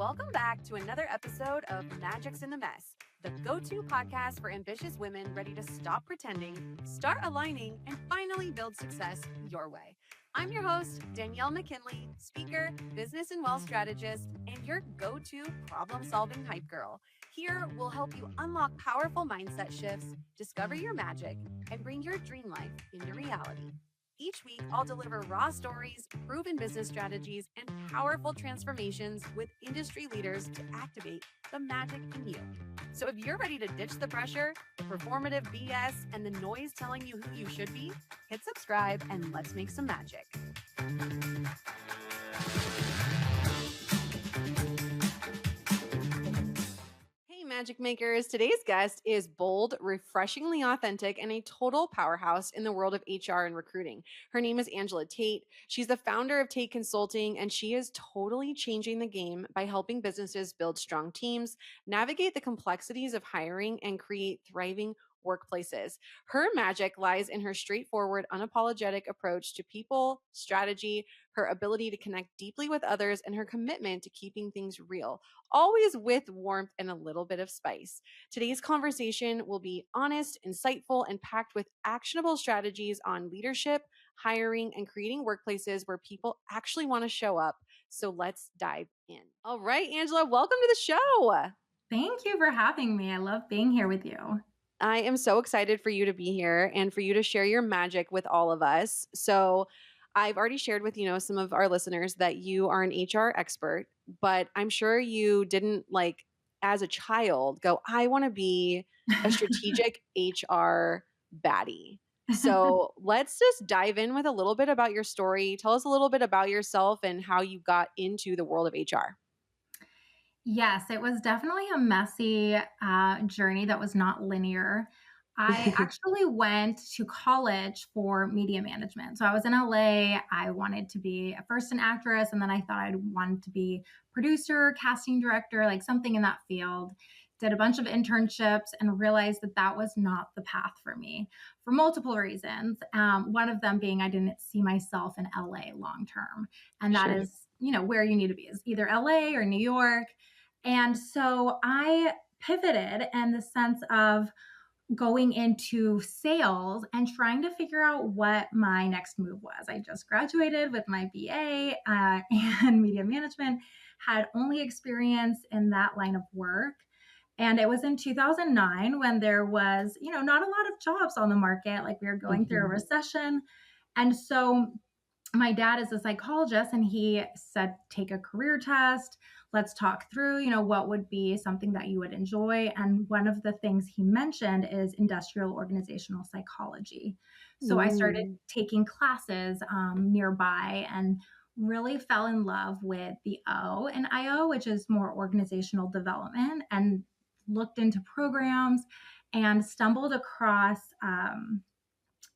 Welcome back to another episode of Magic's in the Mess, the go-to podcast for ambitious women ready to stop pretending, start aligning, and finally build success your way. I'm your host, Danielle McKinley, speaker, business and wealth strategist, and your go-to problem-solving hype girl. Here, we'll help you unlock powerful mindset shifts, discover your magic, and bring your dream life into reality. Each week, I'll deliver raw stories, proven business strategies, and powerful transformations with industry leaders to activate the magic in you. So if you're ready to ditch the pressure, the performative BS, and the noise telling you who you should be, hit subscribe and let's make some magic. Magic makers. Today's guest is bold, refreshingly authentic, and a total powerhouse in the world of HR and recruiting. Her name is Angela Tait. She's the founder of Tait Consulting, and she is totally changing the game by helping businesses build strong teams, navigate the complexities of hiring, and create thriving workplaces. Her magic lies in her straightforward, unapologetic approach to people, strategy, her ability to connect deeply with others, and her commitment to keeping things real, always with warmth and a little bit of spice. Today's conversation will be honest, insightful, and packed with actionable strategies on leadership, hiring, and creating workplaces where people actually want to show up. So let's dive in. All right, Angela, welcome to the show. Thank you for having me. I love being here with you. I am so excited for you to be here and for you to share your magic with all of us. So I've already shared with, some of our listeners that you are an HR expert, but I'm sure you didn't as a child go, I want to be a strategic HR baddie. So let's just dive in with a little bit about your story. Tell us a little bit about yourself and how you got into the world of HR. Yes, it was definitely a messy journey that was not linear. I actually went to college for media management. So I was in LA. I wanted to be first an actress, and then I thought I wanted to be producer, casting director, like something in that field. Did a bunch of internships and realized that that was not the path for me for multiple reasons. One of them being I didn't see myself in LA long term. And that is, where you need to be is either LA or New York. And so I pivoted in the sense of going into sales and trying to figure out what my next move was. I just graduated with my BA and media management, had only experience in that line of work. And it was in 2009 when there was, not a lot of jobs on the market. Like we were going through a recession. And so my dad is a psychologist and he said, take a career test. Let's talk through, what would be something that you would enjoy. And one of the things he mentioned is industrial organizational psychology. So I started taking classes nearby and really fell in love with the O and IO, which is more organizational development, and looked into programs and stumbled across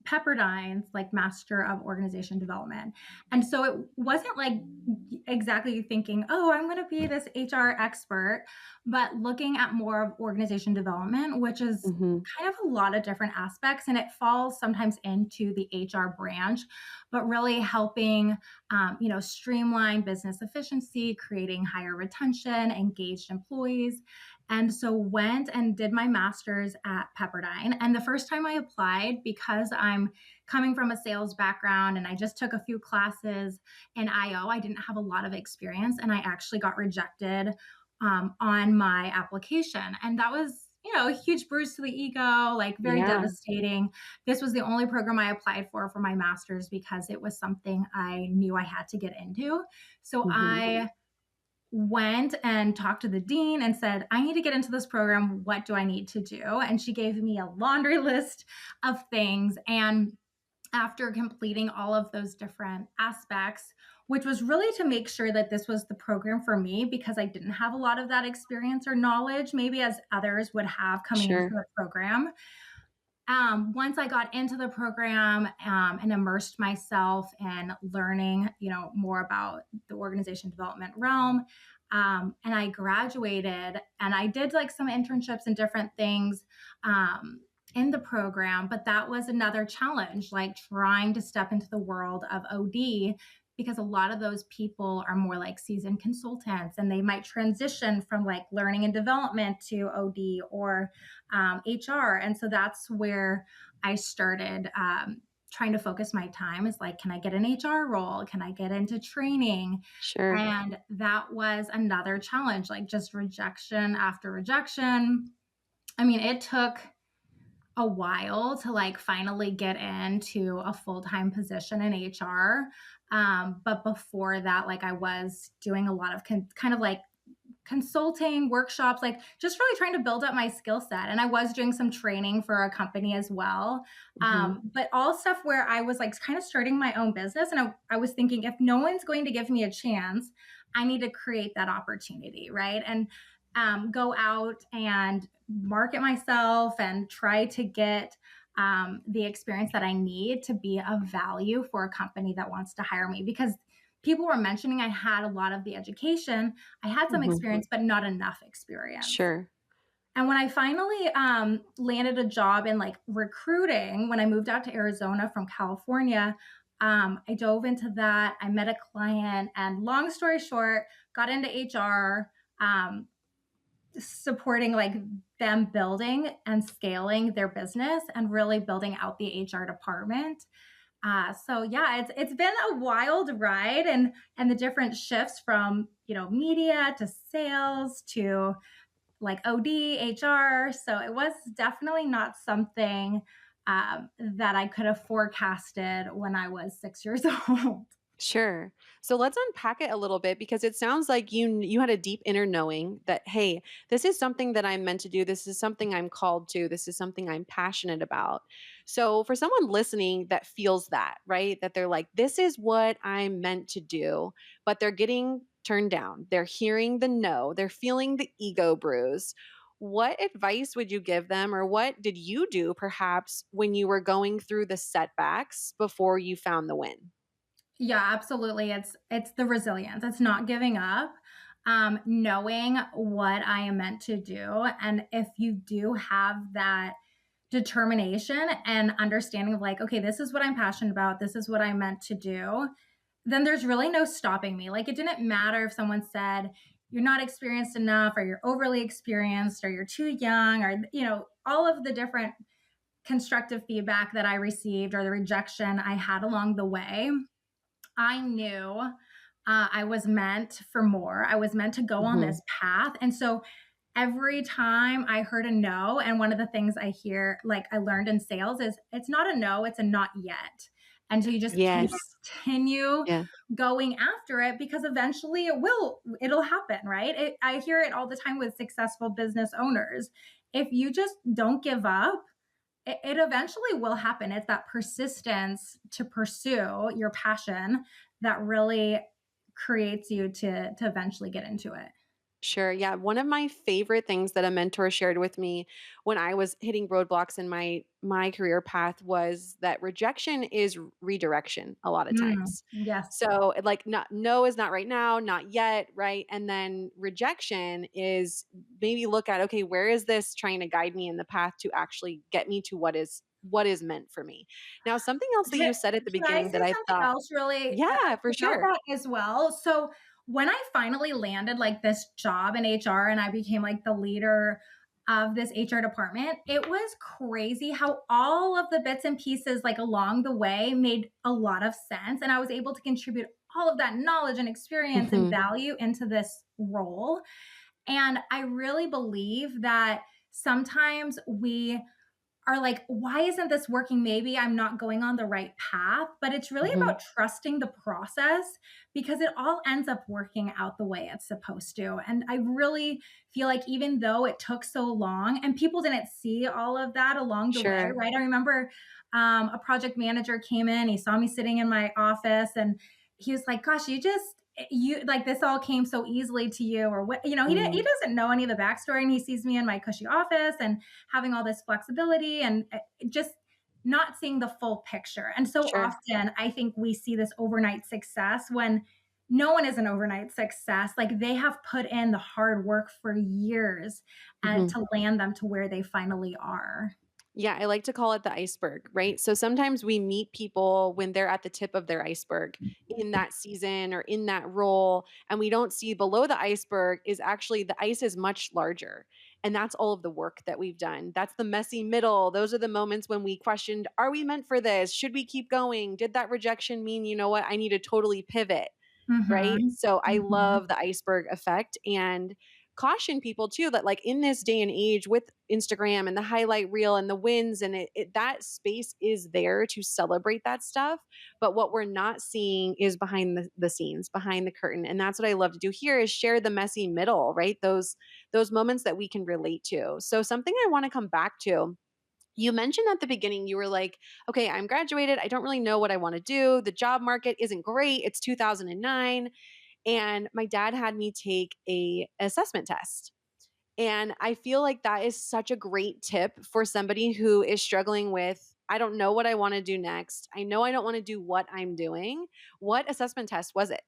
Pepperdine's like master of organization development. And so it wasn't like exactly thinking, oh, I'm going to be this HR expert, but looking at more of organization development, which is kind of a lot of different aspects. And it falls sometimes into the HR branch, but really helping, streamline business efficiency, creating higher retention, engaged employees. And so went and did my master's at Pepperdine. And the first time I applied, because I'm coming from a sales background and I just took a few classes in IO, I didn't have a lot of experience and I actually got rejected on my application. And that was, a huge bruise to the ego, like very devastating. This was the only program I applied for my master's because it was something I knew I had to get into. So I went and talked to the dean and said, I need to get into this program. What do I need to do? And she gave me a laundry list of things. And after completing all of those different aspects, which was really to make sure that this was the program for me, because I didn't have a lot of that experience or knowledge, maybe as others would have coming into the program. Once I got into the program and immersed myself in learning, more about the organization development realm, and I graduated and I did like some internships and different things in the program, but that was another challenge, like trying to step into the world of OD because a lot of those people are more like seasoned consultants, and they might transition from like learning and development to OD or HR. And so that's where I started trying to focus my time, is like, can I get an HR role? Can I get into training? Sure. And that was another challenge, like just rejection after rejection. I mean, it took a while to like finally get into a full-time position in HR. But before that, like I was doing a lot of kind of like consulting workshops, like just really trying to build up my skill set. And I was doing some training for a company as well. Hmm. But all stuff where I was like kind of starting my own business. And I was thinking, if no one's going to give me a chance, I need to create that opportunity, right? And go out and market myself and try to get the experience that I need to be of value for a company that wants to hire me. Because people were mentioning I had a lot of the education, I had some Hmm. experience, but not enough experience. Sure. And when I finally landed a job in like recruiting, when I moved out to Arizona from California, I dove into that. I met a client, and long story short, got into HR, supporting like them building and scaling their business and really building out the HR department. So yeah, it's been a wild ride, and the different shifts from media to sales to like OD, HR. So it was definitely not something that I could have forecasted when I was 6 years old. Sure. So let's unpack it a little bit because it sounds like you had a deep inner knowing that hey, this is something that I'm meant to do. This is something I'm called to. This is something I'm passionate about. So for someone listening that feels that, right? That they're like this is what I'm meant to do, but they're getting turned down. They're hearing the no. They're feeling the ego bruise. What advice would you give them or what did you do perhaps when you were going through the setbacks before you found the win? Yeah, absolutely. It's the resilience. It's not giving up. Knowing what I am meant to do, and if you do have that determination and understanding of like, okay, this is what I'm passionate about, this is what I'm meant to do, then there's really no stopping me. Like, it didn't matter if someone said you're not experienced enough, or you're overly experienced, or you're too young, or all of the different constructive feedback that I received, or the rejection I had along the way. I knew I was meant for more. I was meant to go on Mhm. this path. And so every time I heard a no, and one of the things I hear, like I learned in sales, is it's not a no, it's a not yet. And so you just Yes. continue Yeah. going after it, because eventually it'll happen, right? I hear it all the time with successful business owners. If you just don't give up, it eventually will happen. It's that persistence to pursue your passion that really creates you to eventually get into it. Sure. Yeah. One of my favorite things that a mentor shared with me when I was hitting roadblocks in my career path was that rejection is redirection a lot of times. Yes. So like not no is not right now, not yet, right? And then rejection is maybe look at okay, where is this trying to guide me in the path to actually get me to what is meant for me. Now, something else that Can you said at the can I beginning that say I something thought, else really, yeah, for about sure. that as well? So, when I finally landed, like, this job in HR, and I became, like, the leader of this HR department, it was crazy how all of the bits and pieces, like, along the way made a lot of sense, and I was able to contribute all of that knowledge and experience and Mhm. value into this role. And I really believe that sometimes we are like, why isn't this working? Maybe I'm not going on the right path. But it's really Mhm. about trusting the process, because it all ends up working out the way it's supposed to. And I really feel like, even though it took so long and people didn't see all of that along the way, Sure. right? I remember a project manager came in, he saw me sitting in my office, and he was like, gosh, you like, this all came so easily to you, or what, he Mhm. doesn't know any of the backstory, and he sees me in my cushy office and having all this flexibility, and just not seeing the full picture. And so Sure. often I think we see this overnight success when no one is an overnight success. Like, they have put in the hard work for years and Mhm. to land them to where they finally are. Yeah, I like to call it the iceberg, right? So sometimes we meet people when they're at the tip of their iceberg in that season or in that role, and we don't see below the iceberg is actually the ice is much larger. And that's all of the work that we've done. That's the messy middle. Those are the moments when we questioned, are we meant for this? Should we keep going? Did that rejection mean, you know what, I need to totally pivot? Right? Mhm. So I Mhm. love the iceberg effect and caution people too that like in this day and age with Instagram and the highlight reel and the wins and that space is there to celebrate that stuff. But what we're not seeing is behind the scenes, behind the curtain. And that's what I love to do here is share the messy middle, right? Those moments that we can relate to. So something I want to come back to, you mentioned at the beginning, you were like, okay, I'm graduated. I don't really know what I want to do. The job market isn't great. It's 2009. And my dad had me take a assessment test. And I feel like that is such a great tip for somebody who is struggling with, I don't know what I want to do next. I know I don't want to do what I'm doing. What assessment test was it?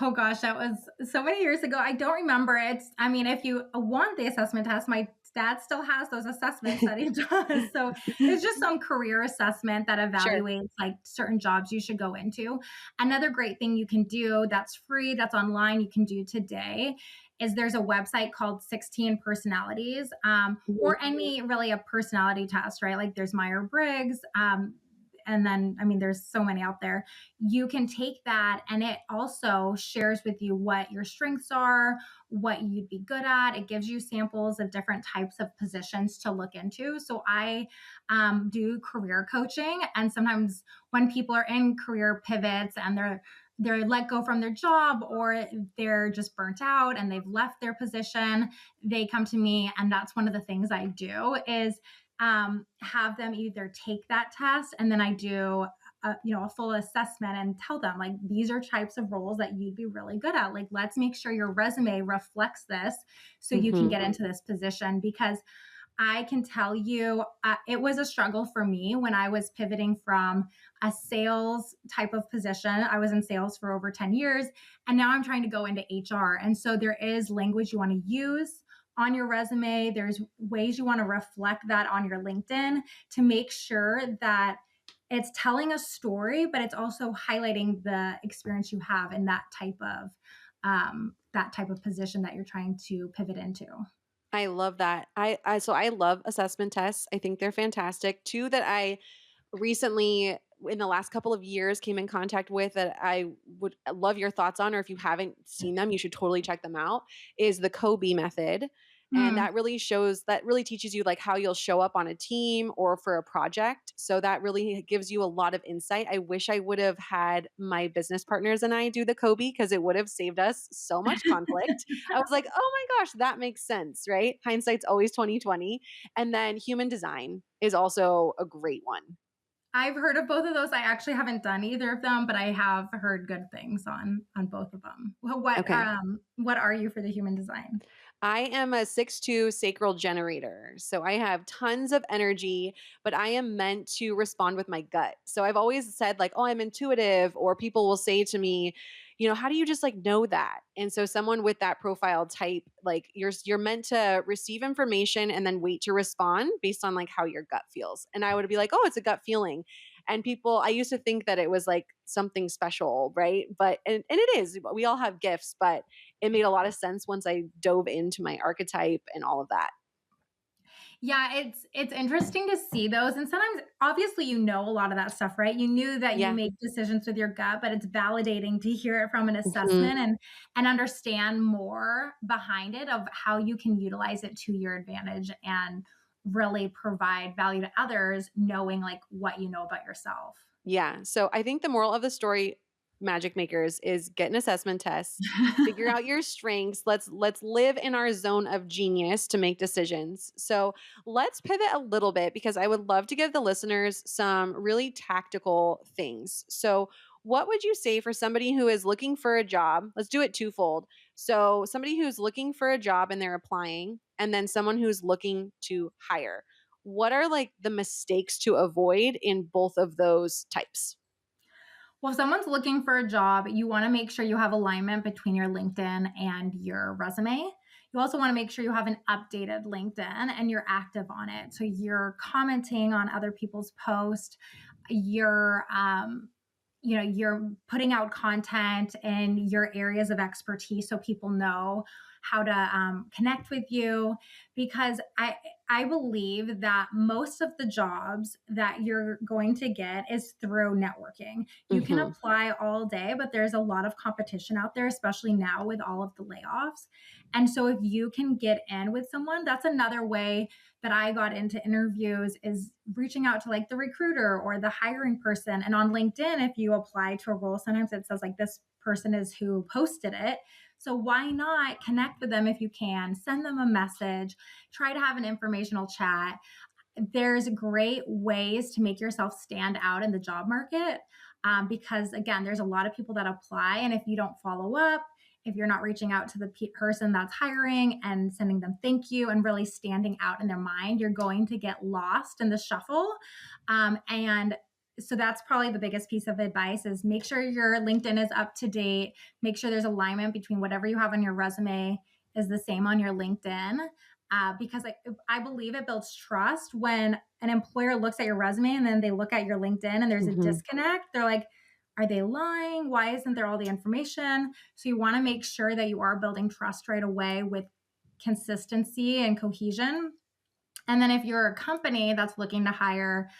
Oh gosh, that was so many years ago. I don't remember it. I mean, if you want the assessment test, my dad still has those assessments that he does. So it's just some career assessment that Sure. evaluates like certain jobs you should go into. Another great thing you can do that's free, that's online, you can do today is there's a website called 16 personalities, Mhm. or any really a personality test, right? Like there's Myers-Briggs, and then, I mean, there's so many out there. You can take that and it also shares with you what your strengths are, what you'd be good at. It gives you samples of different types of positions to look into. So I do career coaching, and sometimes when people are in career pivots and they're let go from their job or they're just burnt out and they've left their position, they come to me, and that's one of the things I do is have them either take that test, and then I do a full assessment and tell them like these are types of roles that you'd be really good at. Like let's make sure your resume reflects this so you can Mhm. get into this position, because I can tell you it was a struggle for me when I was pivoting from a sales type of position. I was in sales for over 10 years, and now I'm trying to go into HR. And so there is language you want to use on your resume. There's ways you want to reflect that on your LinkedIn to make sure that it's telling a story, but it's also highlighting the experience you have in that type of position that you're trying to pivot into. I love that. I love assessment tests. I think they're fantastic. Two that I recently in the last couple of years came in contact with that I would love your thoughts on, or if you haven't seen them, you should totally check them out, is the Kobe method. And Mm. that really teaches you like how you'll show up on a team or for a project. So that really gives you a lot of insight. I wish I would have had my business partners and I do the Kobe because it would have saved us so much conflict. I was like, "Oh my gosh, that makes sense," right? Hindsight's always 2020. And then human design is also a great one. I've heard of both of those. I actually haven't done either of them, but I have heard good things on both of them. Okay. What are you for the human design? I am a 6-2 sacral generator. So I have tons of energy, but I am meant to respond with my gut. So I've always said, like, oh, I'm intuitive, or people will say to me, you know, how do you just like know that? And so someone with that profile type, like you're meant to receive information and then wait to respond based on like how your gut feels. And I would be like, oh, it's a gut feeling. And people, I used to think that it was like something special, right? But and it is. We all have gifts, but it made a lot of sense once I dove into my archetype and all of that. Yeah, it's interesting to see those, and sometimes obviously you know a lot of that stuff, right? You knew that you Yeah. make decisions with your gut, but it's validating to hear it from an Mhm. assessment and understand more behind it of how you can utilize it to your advantage and really provide value to others, knowing like what you know about yourself. Yeah. So I think the moral of the story, magic makers, is get an assessment test, figure out your strengths. Let's live in our zone of genius to make decisions. So let's pivot a little bit because I would love to give the listeners some really tactical things. So what would you say for somebody who is looking for a job? Let's do it twofold. So somebody who's looking for a job and they're applying, and then someone who's looking to hire. What are like the mistakes to avoid in both of those types? Well, if someone's looking for a job, you want to make sure you have alignment between your LinkedIn and your resume. You You also want to make sure you have an updated LinkedIn and you're active on it. So you're commenting on other people's posts, you're you're putting out content in your areas of expertise so people know how to connect with you, because I believe that most of the jobs that you're going to get is through networking. You can Mhm. apply all day, but there's a lot of competition out there, especially now with all of the layoffs. And so if you can get in with someone, that's another way that I got into interviews, is reaching out to like the recruiter or the hiring person. And on LinkedIn, if you apply to a role, sometimes it says like this person is who posted it. So why not connect with them if you can? Send them a message, try to have an informational chat. There's great ways to make yourself stand out in the job market, because again, there's a lot of people that apply, and if you don't follow up, if you're not reaching out to the person that's hiring and sending them thank you and really standing out in their mind, you're going to get lost in the shuffle. And so that's probably the biggest piece of advice, is make sure your LinkedIn is up to date, make sure there's alignment between whatever you have on your resume is the same on your LinkedIn. Because I believe it builds trust when an employer looks at your resume and then they look at your LinkedIn and there's a Mhm. disconnect. They're like, are they lying? Why isn't there all the information? So you want to make sure that you are building trust right away with consistency and cohesion. And then if you're a company that's looking to hire,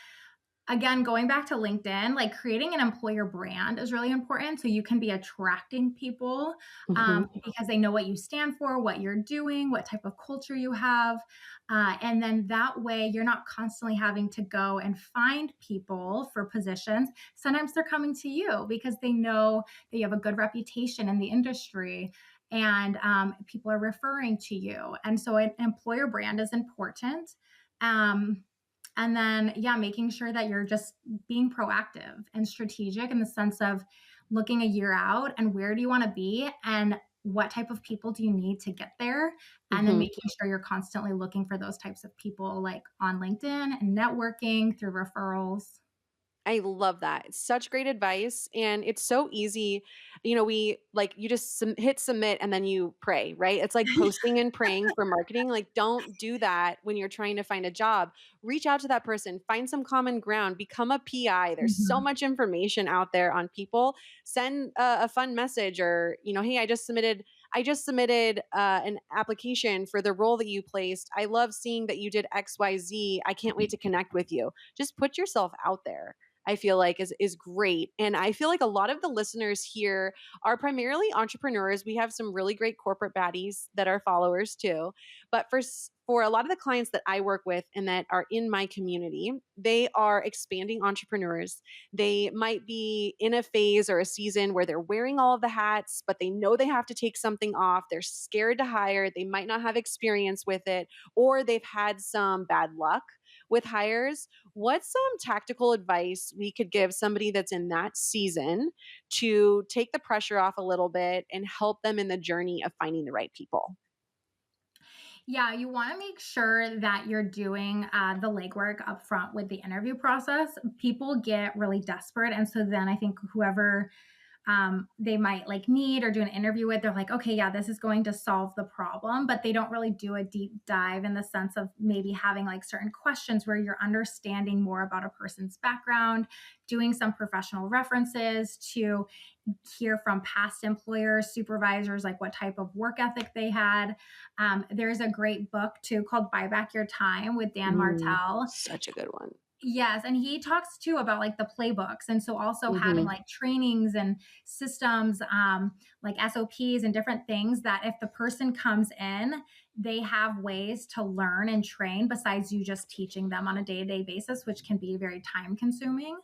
again, going back to LinkedIn, like creating an employer brand is really important. So you can be attracting people, Mhm. because they know what you stand for, what you're doing, what type of culture you have. And then that way, you're not constantly having to go and find people for positions. Sometimes they're coming to you because they know that you have a good reputation in the industry, and people are referring to you. And so an employer brand is important. Um, and then, yeah, making sure that you're just being proactive and strategic in the sense of looking a year out and where do you want to be and what type of people do you need to get there. And then Mhm. making sure you're constantly looking for those types of people, like on LinkedIn and networking through referrals. I love that. It's such great advice. And it's so easy. We like you just hit submit and then you pray, right? It's like posting and praying for marketing. Like, don't do that when you're trying to find a job. Reach out to that person, find some common ground, become a PI. There's so Mhm. much information out there on people. Send a fun message or, hey, I just submitted an application for the role that you placed. I love seeing that you did XYZ. I can't wait to connect with you. Just put yourself out there. I feel like is great. And I feel like a lot of the listeners here are primarily entrepreneurs. We have some really great corporate baddies that are followers too. But for a lot of the clients that I work with and that are in my community, they are expanding entrepreneurs. They might be in a phase or a season where they're wearing all of the hats, but they know they have to take something off. They're scared to hire. They might not have experience with it, or they've had some bad luck with hires. What's some tactical advice we could give somebody that's in that season to take the pressure off a little bit and help them in the journey of finding the right people? Yeah, you want to make sure that you're doing the legwork up front with the interview process. People get really desperate. And so then I think whoever they might like need or do an interview with, they're like, okay, yeah, this is going to solve the problem, but they don't really do a deep dive in the sense of maybe having like certain questions where you're understanding more about a person's background, doing some professional references to hear from past employers, supervisors, like what type of work ethic they had. There's a great book too called Buy Back Your Time with Dan Mm, Martell. such a good one. Yes, and he talks too about like the playbooks, and so also having Mhm. like trainings and systems, like SOPs and different things that if the person comes in, they have ways to learn and train besides you just teaching them on a day-to-day basis, which can be very time consuming.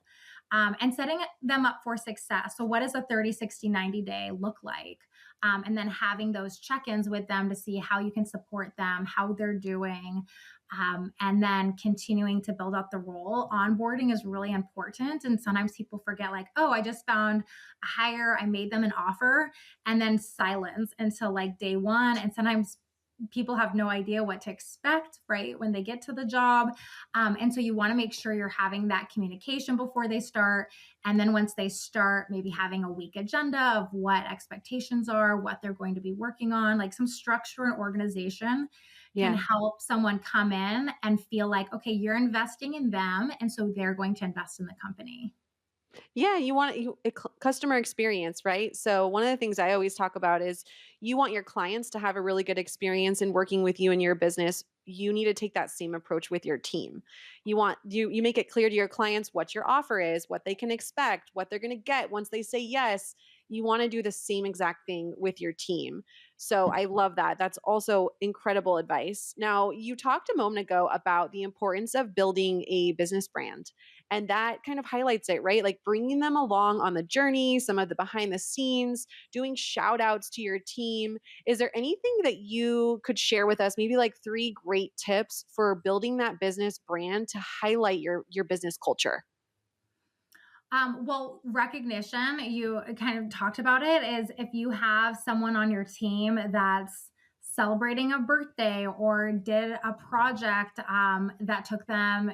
And setting them up for success. So, what does a 30, 60, 90 day look like? And then having those check ins with them to see how you can support them, how they're doing, and then continuing to build up the role. Onboarding is really important. And sometimes people forget, like, oh, I just found a hire, I made them an offer, and then silence until like day one. And sometimes people have no idea what to expect, right, when they get to the job. And so you want to make sure you're having that communication before they start. And then once they start, maybe having a week agenda of what expectations are, what they're going to be working on, like some structure and organization can Yeah. help someone come in and feel like, okay, you're investing in them. And so they're going to invest in the company. Yeah, you want customer experience, right? So one of the things I always talk about is you want your clients to have a really good experience in working with you and your business. You need to take that same approach with your team. You make it clear to your clients what your offer is, what they can expect, what they're going to get once they say yes. You want to do the same exact thing with your team. So I love that. That's also incredible advice. Now, you talked a moment ago about the importance of building a business brand. And that kind of highlights it, right? Like bringing them along on the journey, some of the behind the scenes, doing shout outs to your team. Is there anything that you could share with us? Maybe like three great tips for building that business brand to highlight your business culture. Well, recognition, you kind of talked about it, is if you have someone on your team that's celebrating a birthday or did a project that took them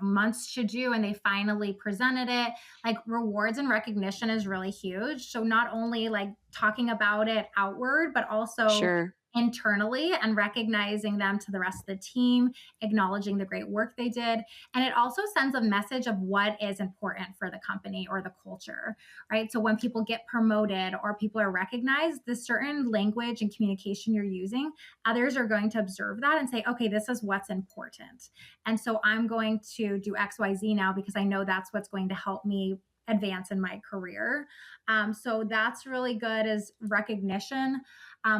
months to do and they finally presented it, like rewards and recognition is really huge. So not only like talking about it outward but also Sure. internally and recognizing them to the rest of the team, acknowledging the great work they did. And it also sends a message of what is important for the company or the culture, right? So when people get promoted or people are recognized, the certain language and communication you're using, others are going to observe that and say, okay, this is what's important. And so I'm going to do XYZ now because I know that's what's going to help me advance in my career. So that's really good is recognition,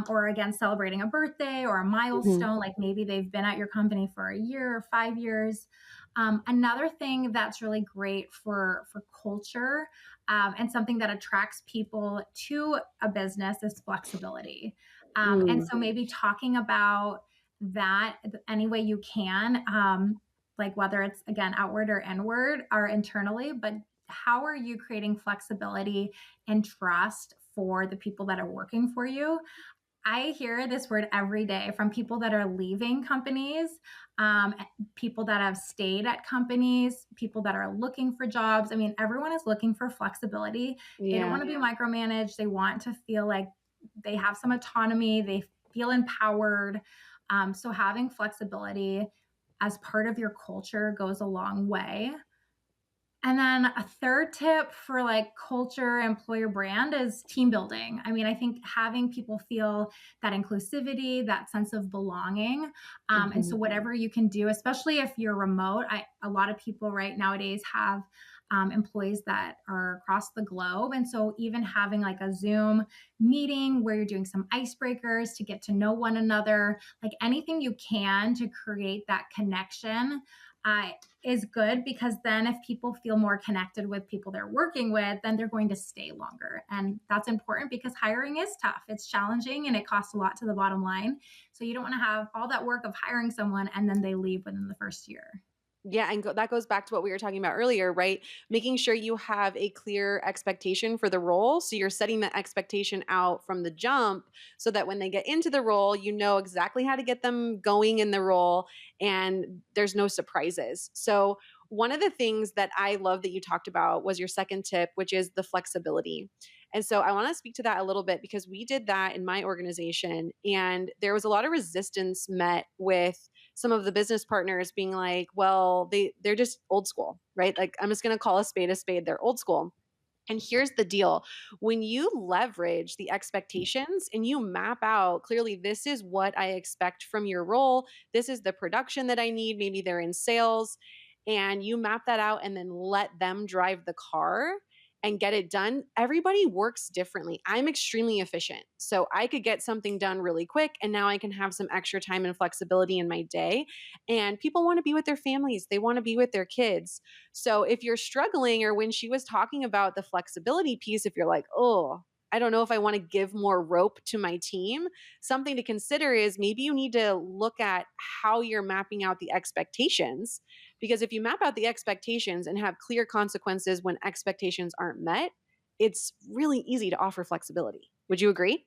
or again, celebrating a birthday or a Mhm. milestone, like maybe they've been at your company for a year or 5 years. Another thing that's really great for culture, and something that attracts people to a business is flexibility. And Mm. so maybe talking about that any way you can, like whether it's again outward or inward or internally, but how are you creating flexibility and trust for the people that are working for you? I hear this word every day from people that are leaving companies, um, people that have stayed at companies, people that are looking for jobs. I mean, everyone is looking for flexibility. They don't Yeah. want to be micromanaged. They want to feel like they have some autonomy, they feel empowered. So, having flexibility as part of your culture goes a long way. And then a third tip for like culture, employer brand is team building. I mean, I think having people feel that inclusivity, that sense of belonging. And so, Mhm. whatever you can do, especially if you're remote, a lot of people right nowadays have employees that are across the globe. And so, even having like a Zoom meeting where you're doing some icebreakers to get to know one another, like anything you can to create that connection. Is good because then if people feel more connected with people they're working with, then they're going to stay longer. And that's important because hiring is tough. It's challenging and it costs a lot to the bottom line. So you don't want to have all that work of hiring someone and then they leave within the first year. Yeah, and that goes back to what we were talking about earlier, right? Making sure you have a clear expectation for the role. So you're setting that expectation out from the jump so that when they get into the role, you know exactly how to get them going in the role and there's no surprises. So, one of the things that I love that you talked about was your second tip, which is the flexibility. And so I want to speak to that a little bit because we did that in my organization and there was a lot of resistance met with some of the business partners being like, well, they're just old school, right? Like I'm just going to call a spade a spade. They're old school. And here's the deal. When you leverage the expectations and you map out clearly, this is what I expect from your role, this is the production that I need, maybe they're in sales, and you map that out and then let them drive the car and get it done. Everybody works differently. I'm extremely efficient. So I could get something done really quick and now I can have some extra time and flexibility in my day. And people want to be with their families, they want to be with their kids. So if you're struggling, or when she was talking about the flexibility piece, if you're like, oh, I don't know if I want to give more rope to my team, something to consider is maybe you need to look at how you're mapping out the expectations. Because if you map out the expectations and have clear consequences when expectations aren't met, it's really easy to offer flexibility. Would you agree?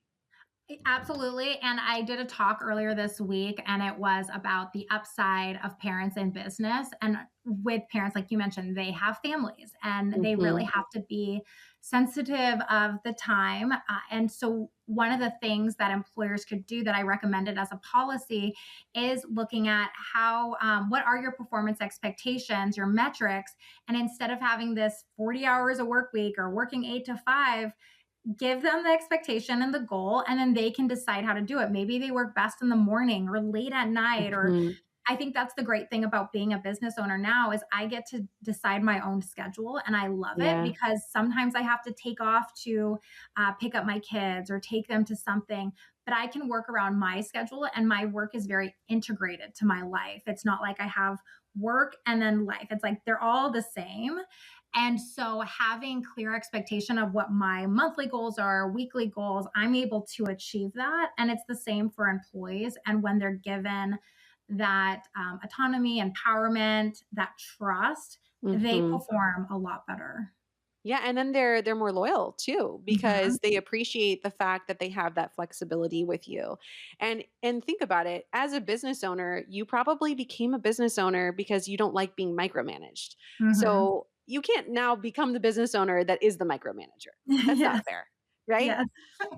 Absolutely. And I did a talk earlier this week, and it was about the upside of parents in business. And with parents, like you mentioned, they have families and they really Mhm. have to be sensitive of the time. And so, one of the things that employers could do that I recommended as a policy is looking at what are your performance expectations, your metrics. And instead of having this 40 hours a work week or working 8 to 5, give them the expectation and the goal, and then they can decide how to do it. Maybe they work best in the morning or late at night. Or Mhm. I think that's the great thing about being a business owner now is I get to decide my own schedule, and I love it Yeah. because sometimes I have to take off to pick up my kids or take them to something, but I can work around my schedule, and my work is very integrated to my life. It's not like I have work and then life. It's like they're all the same. And so having clear expectation of what my monthly goals are, weekly goals, I'm able to achieve that. And it's the same for employees. And when they're given that autonomy, empowerment, that trust, they Mhm. perform a lot better. Yeah, and then they're more loyal too Mhm. because they appreciate the fact that they have that flexibility with you. And think about it, as a business owner, you probably became a business owner because you don't like being micromanaged. Mhm. So, you can't now become the business owner that is the micromanager. That's not Yes. fair, right? Yes.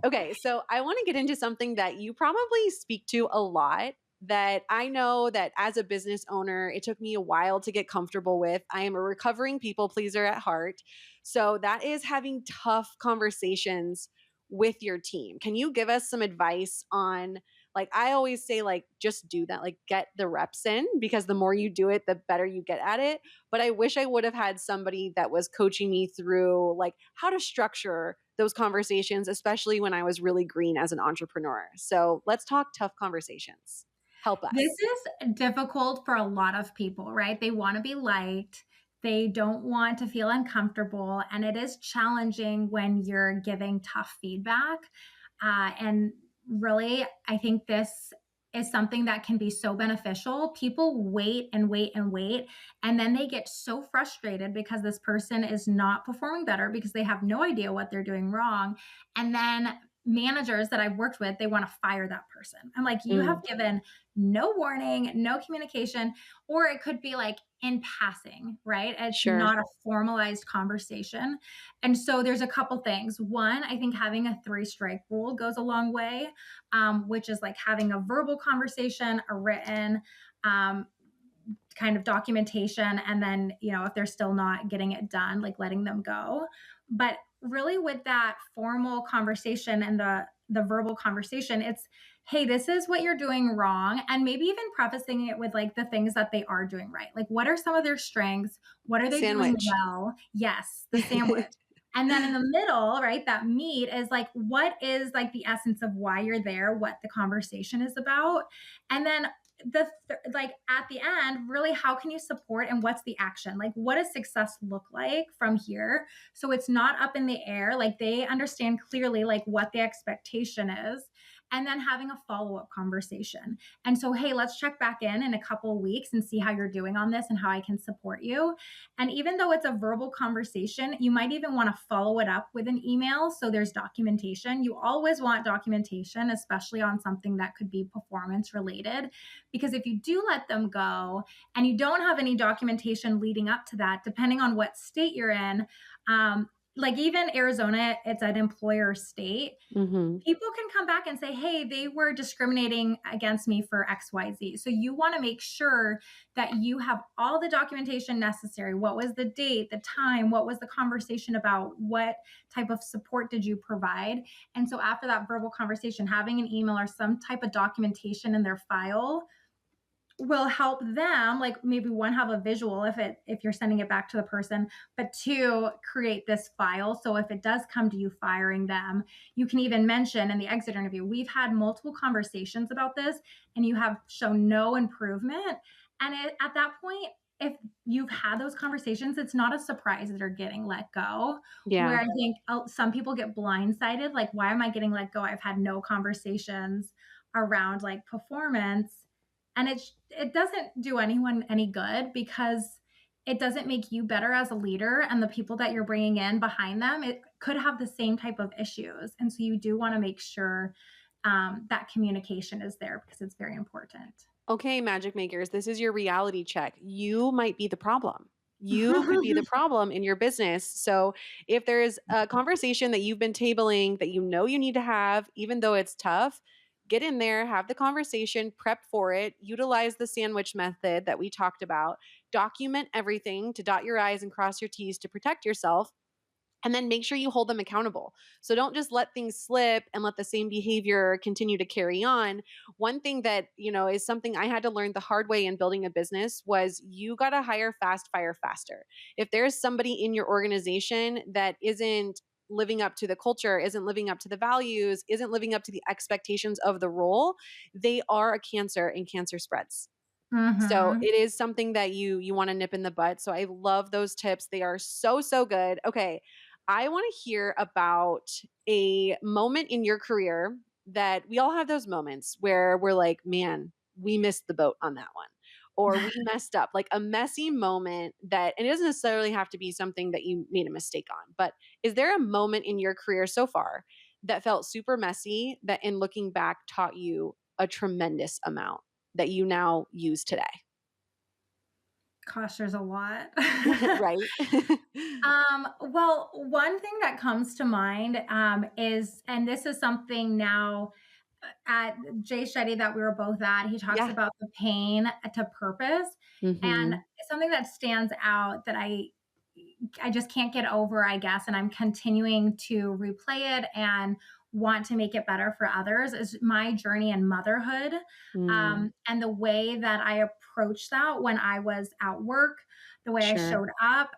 Okay, so I want to get into something that you probably speak to a lot that I know that as a business owner, it took me a while to get comfortable with. I am a recovering people pleaser at heart. So that is having tough conversations with your team. Can you give us some advice on, like, I always say, like, just do that, like, get the reps in because the more you do it, the better you get at it. But I wish I would have had somebody that was coaching me through, like, how to structure those conversations, especially when I was really green as an entrepreneur. So let's talk tough conversations. Help This us. is difficult for a lot of people, right? They want to be liked. They don't want to feel uncomfortable. And it is challenging when you're giving tough feedback. And really, I think this is something that can be so beneficial. People wait and wait and wait. And then they get so frustrated because this person is not performing better because they have no idea what they're doing wrong. And then managers that I've worked with, they want to fire that person. I'm like, you have Mm, given no warning, no communication, or it could be like in passing, right? It's sure. not a formalized conversation. And so there's a couple things. One, I think having a three strike rule goes a long way, which is like having a verbal conversation, a written, um, kind of documentation, and then if they're still not getting it done, like letting them go. But really with that formal conversation and the verbal conversation, it's, hey, this is what you're doing wrong, and maybe even prefacing it with like the things that they are doing right, like what are some of their strengths, what are they doing Sandwich. well. Yes, the sandwich. And then in the middle, right, that meat is like, what is like the essence of why you're there, what the conversation is about. And then like at the end, really, how can you support and what's the action? Like, what does success look like from here? So it's not up in the air. Like they understand clearly like what the expectation is, and then having a follow-up conversation. And so, hey, let's check back in a couple of weeks and see how you're doing on this and how I can support you. And even though it's a verbal conversation, you might even want to follow it up with an email. So there's documentation. You always want documentation, especially on something that could be performance related. Because if you do let them go and you don't have any documentation leading up to that, depending on what state you're in, like even Arizona, it's an employer state. Mhm. People can come back and say, hey, they were discriminating against me for XYZ. So you want to make sure that you have all the documentation necessary. What was the date, the time? What was the conversation about? What type of support did you provide? And so after that verbal conversation, having an email or some type of documentation in their file will help them, like maybe one, have a visual if you're sending it back to the person, but two, create this file so if it does come to you firing them, you can even mention in the exit interview, we've had multiple conversations about this and you have shown no improvement. And at that point, if you've had those conversations, it's not a surprise that they're getting let go. Where Yeah. I think some people get blindsided, like, why am I getting let go? I've had no conversations around like performance, and it doesn't do anyone any good because it doesn't make you better as a leader, and the people that you're bringing in behind them, it could have the same type of issues. And so you do want to make sure that communication is there because it's very important. Okay, magic makers, this is your reality check. You might be the problem. You could be the problem in your business. So, if there's a conversation that you've been tabling that you know you need to have, even though it's tough, get in there, have the conversation, prep for it, utilize the sandwich method that we talked about, document everything to dot your I's and cross your T's to protect yourself, and then make sure you hold them accountable. So don't just let things slip and let the same behavior continue to carry on. One thing that, is something I had to learn the hard way in building a business was you got to hire fast, fire faster. If there's somebody in your organization that isn't living up to the culture, isn't living up to the values, isn't living up to the expectations of the role, they are a cancer and cancer spreads. So Hmm. it is something that you want to nip in the butt. So I love those tips. They are so, so good. Okay. I want to hear about a moment in your career that we all have those moments where we're like, man, we missed the boat on that one. Or we messed up, like a messy moment that, and it doesn't necessarily have to be something that you made a mistake on, but is there a moment in your career so far that felt super messy that in looking back taught you a tremendous amount that you now use today? Gosh, there's a lot. Right? Well, one thing that comes to mind is, and this is something now at Jay Shetty that we were both at, he talks Yeah. about the pain to purpose. And Mhm. something that stands out that I just can't get over, I guess, and I'm continuing to replay it and want to make it better for others is my journey in motherhood, Mm. and the way that I approached that when I was at work, the way I Sure. showed up,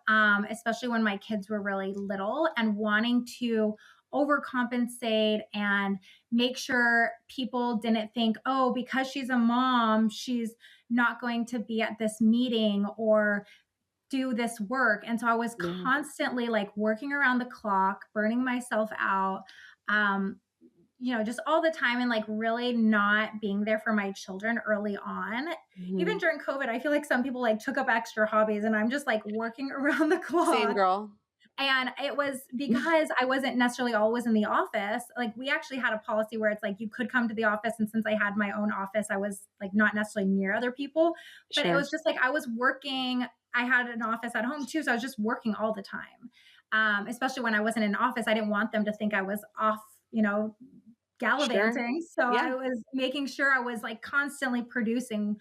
especially when my kids were really little, and wanting to overcompensate and make sure people didn't think, oh, because she's a mom, she's not going to be at this meeting or do this work. And so I was Yeah. constantly like working around the clock, burning myself out, um, just all the time and like really not being there for my children early on. Even Mhm. during COVID, I feel like some people like took up extra hobbies and I'm just like working around the Same clock. girl. And it was because I wasn't necessarily always in the office. Like we actually had a policy where it's like you could come to the office. And since I had my own office, I was like not necessarily near other people, but it Sure. was just like I was working. I had an office at home too. So I was just working all the time. Especially when I wasn't in office, I didn't want them to think I was off, Sure. gallivanting. So Yeah. I was making sure I was like constantly producing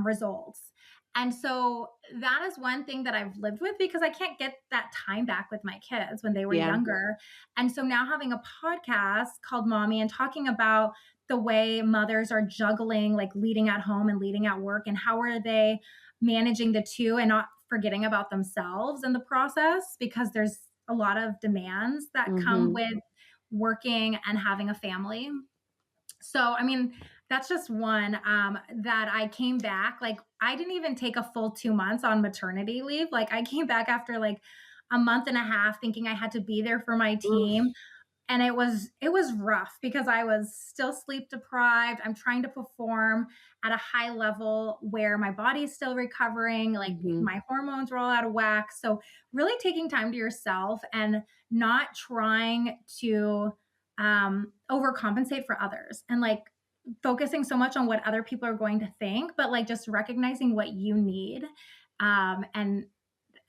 results. And so that is one thing that I've lived with because I can't get that time back with my kids when they were Yeah. younger. And so now having a podcast called Mommy and talking about the way mothers are juggling like leading at home and leading at work and how are they managing the two and not forgetting about themselves in the process because there's a lot of demands that come Mhm. with working and having a family. So, I mean, that's just one that I came back. Like, I didn't even take a full 2 months on maternity leave. Like, I came back after like a month and a half thinking I had to be there for my team. Oof. And it was rough because I was still sleep deprived. I'm trying to perform at a high level where my body's still recovering, like Mhm. my hormones are all out of whack. So, really taking time to yourself and not trying to overcompensate for others and like focusing so much on what other people are going to think, but like just recognizing what you need,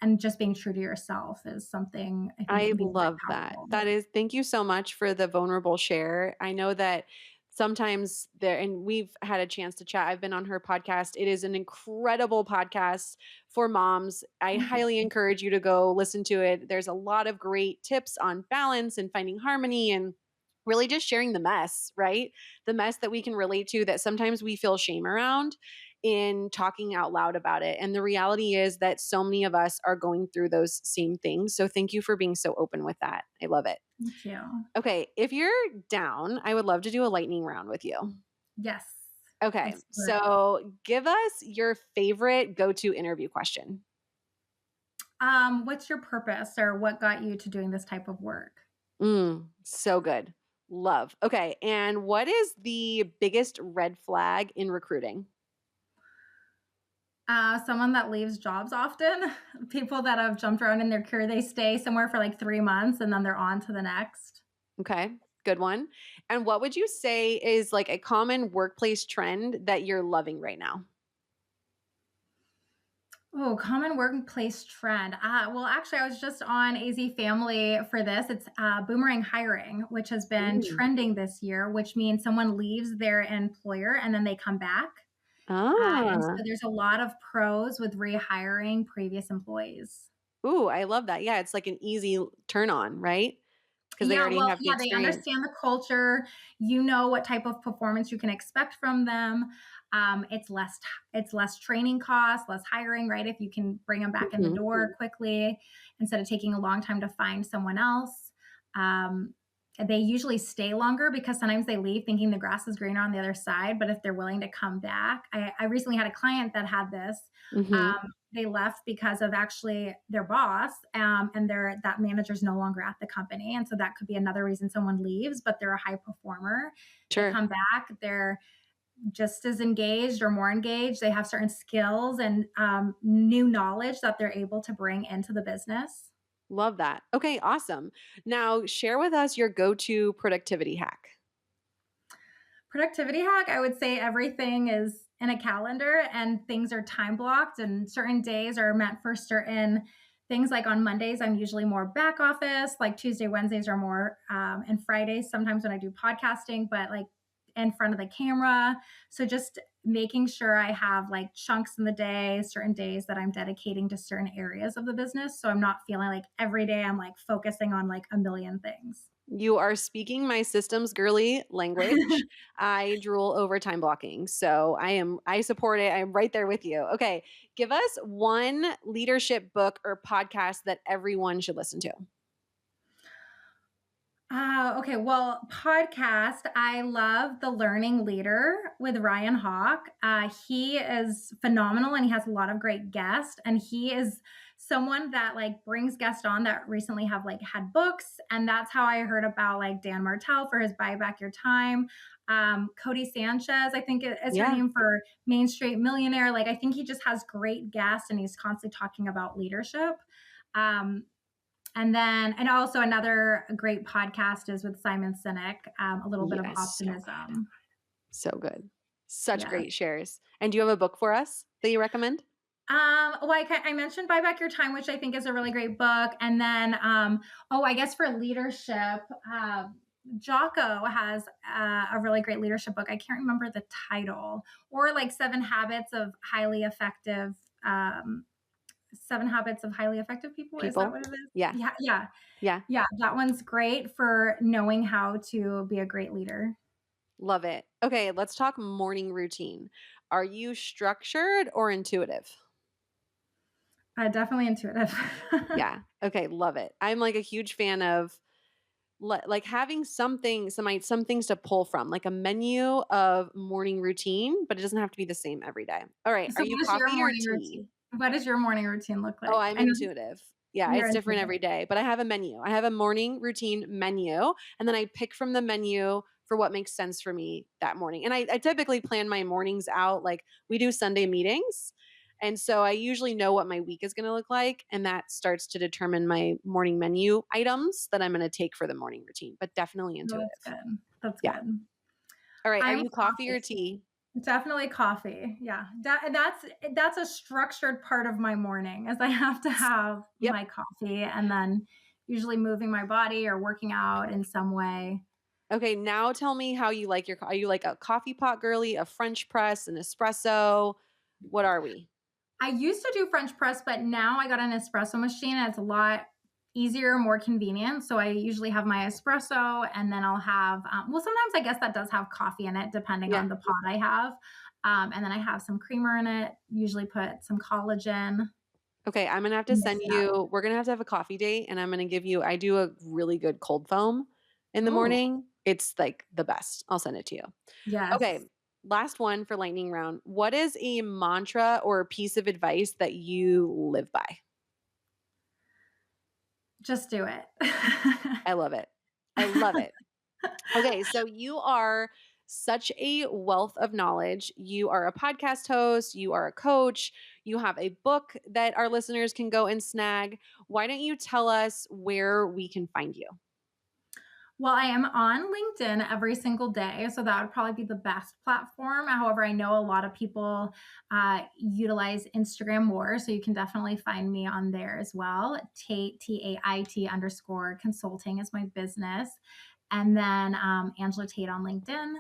and just being true to yourself is something I think I can be very love that. powerful. That is, thank you so much for the vulnerable share. I know that sometimes there, and we've had a chance to chat. I've been on her podcast. It is an incredible podcast for moms. I Thank you. highly encourage you to go listen to it. There's a lot of great tips on balance and finding harmony and really just sharing the mess, right? The mess that we can relate to that sometimes we feel shame around in talking out loud about it. And the reality is that so many of us are going through those same things. So thank you for being so open with that. I love it. Thank you. Okay, if you're down, I would love to do a lightning round with you. Yes. Okay, Let's do it. so give us your favorite go to interview question. What's your purpose or what got you to doing this type of work? So good. Love. Okay, and what is the biggest red flag in recruiting? Someone that leaves jobs often. People that have jumped around in their career, they stay somewhere for like 3 months and then they're on to the next. Okay. Good one. And what would you say is like a common workplace trend that you're loving right now? Oh, common workplace trend. Well, actually, I was just on AZ Family for this. It's boomerang hiring, which has been Ooh. trending this year, which means someone leaves their employer and then they come back. And so Ah. there's a lot of pros with rehiring previous employees. Ooh, I love that. Yeah, it's like an easy turn on, right? Because they Yeah, already well, have the yeah, they experience. understand the culture. You know what type of performance you can expect from them. It's less training costs, less hiring, right? If you can bring them back in the Mhm. door quickly instead of taking a long time to find someone else. Um, they usually stay longer because sometimes they leave thinking the grass is greener on the other side. But if they're willing to come back, I recently had a client that had this. Mhm. They left because of actually their boss, and that manager's no longer at the company, and so that could be another reason someone leaves. But they're a high performer. They Sure. come back, they're just as engaged or more engaged. They have certain skills and new knowledge that they're able to bring into the business. Love that. Okay, awesome. Now, share with us your go-to productivity hack. Productivity hack, I would say everything is in a calendar and things are time blocked, and certain days are meant for certain things. Like on Mondays, I'm usually more back office, like Tuesday, Wednesdays are more, and Fridays, sometimes when I do podcasting, but like in front of the camera. So just making sure I have like chunks in the day, certain days that I'm dedicating to certain areas of the business. So I'm not feeling like every day I'm like focusing on like a million things. You are speaking my systems girly language. I drool over time blocking. So I support it. I'm right there with you. Okay. Give us one leadership book or podcast that everyone should listen to. Okay. Well, podcast. I love The Learning Leader with Ryan Hawk. He is phenomenal and he has a lot of great guests. And he is someone that like brings guests on that recently have like had books. And that's how I heard about like Dan Martell for his Buy Back Your Time. Cody Sanchez, I think is her Yeah. name, for Main Street Millionaire. Like, I think he just has great guests and he's constantly talking about leadership. Um, and also another great podcast is with Simon Sinek, A Little Bit of Yes. So good. Optimism. So good. Such Yeah. great shares. And do you have a book for us that you recommend? Like I mentioned, Buy Back Your Time, which I think is a really great book. And then, I guess for leadership, Jocko has a really great leadership book. I can't remember the title, or like um, 7 Habits of Highly Effective People. Is that People? what it is? Yeah. Yeah, yeah, Yeah. yeah. That one's great for knowing how to be a great leader. Love it. Okay. Let's talk morning routine. Are you structured or intuitive? Definitely intuitive. Yeah. Okay, love it. I'm like a huge fan of like having some things to pull from, like a menu of morning routine, but it doesn't have to be the same every day. All right, are So you what is your coffee or morning tea? routine? What does your morning routine look Oh, like? I'm I know intuitive. Yeah, you're it's different intuitive. every day, but I have a menu. I have a morning routine menu, and then I pick from the menu for what makes sense for me that morning. And I typically plan my mornings out like we do Sunday meetings. And so I usually know what my week is going to look like. And that starts to determine my morning menu items that I'm going to take for the morning routine, but definitely No, intuitive. that's good. That's Yeah. good. All right. Are I'm you coffee or coffee. tea? Definitely coffee. Yeah. That's a structured part of my morning, as I have to have Yep. my coffee and then usually moving my body or working out in some way. Okay. Now tell me how you like are you like a coffee pot girly, a French press, an espresso? What are we? I used to do French press, but now I got an espresso machine and it's a lot easier, more convenient. So I usually have my espresso and then I'll have, sometimes I guess that does have coffee in it, depending Yeah. on the pot I have. And then I have some creamer in it, usually put some collagen, Okay, I'm gonna have to mix send it up. you we're gonna have to have a coffee date, and I'm gonna give you I do a really good cold foam in the Oh, morning. It's, like, the best. I'll send it to you. Okay, yes. last one for lightning round. What is a mantra or a piece of advice that you live by? Just do it. I love it. I love it. Okay, so you are such a wealth of knowledge. You are a podcast host, you are a coach, you have a book that our listeners can go and snag. Why don't you tell us where we can find you? Well, I am on LinkedIn every single day, so that would probably be the best platform. However, I know a lot of people utilize Instagram more, so you can definitely find me on there as well. Tait, Tait underscore consulting is my business. And then Angela Tait on LinkedIn.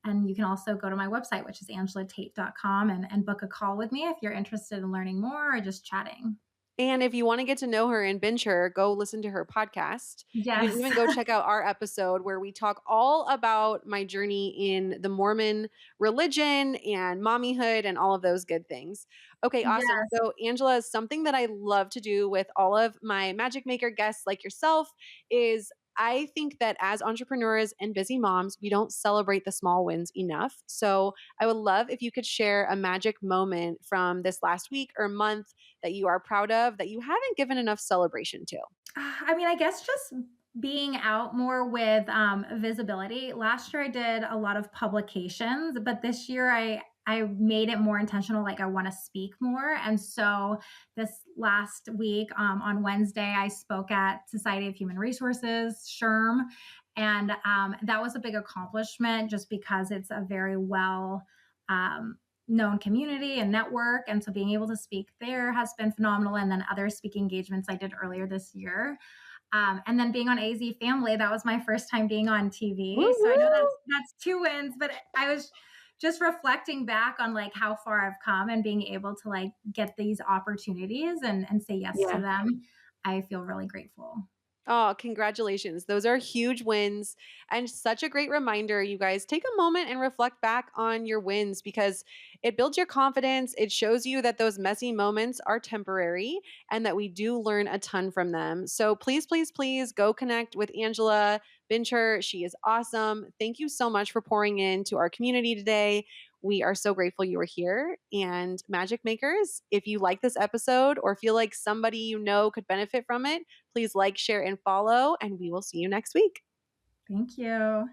And you can also go to my website, which is angelatait.com, and book a call with me if you're interested in learning more or just chatting. And if you wanna get to know her and binge her, go listen to her podcast. You can Yes. even go check out our episode where we talk all about my journey in the Mormon religion and mommyhood and all of those good things. Okay, awesome. Yes. So, Angela, something that I love to do with all of my Magic Maker guests like yourself is I think that as entrepreneurs and busy moms, we don't celebrate the small wins enough. So, I would love if you could share a magic moment from this last week or month that you are proud of that you haven't given enough celebration to? I mean, I guess just being out more with visibility. Last year, I did a lot of publications, but this year, I made it more intentional. Like I want to speak more, and so this last week on Wednesday, I spoke at Society of Human Resources (SHRM), and that was a big accomplishment just because it's a very well known community and network. And so being able to speak there has been phenomenal. And then other speaking engagements I did earlier this year. And then being on AZ Family, that was my first time being on Woo TV. So I know woo. that's two wins, but I was just reflecting back on like how far I've come and being able to like get these opportunities and say yes to Yeah. them. I feel really grateful. Oh, congratulations. Those are huge wins and such a great reminder. You guys take a moment and reflect back on your wins because it builds your confidence. It shows you that those messy moments are temporary and that we do learn a ton from them. So please, please, please go connect with Angela Bincher. She is awesome. Thank you so much for pouring into our community today. We are so grateful you were here. And Magic Makers, if you like this episode or feel like somebody you know could benefit from it, please like, share, and follow, and we will see you next week. Thank you.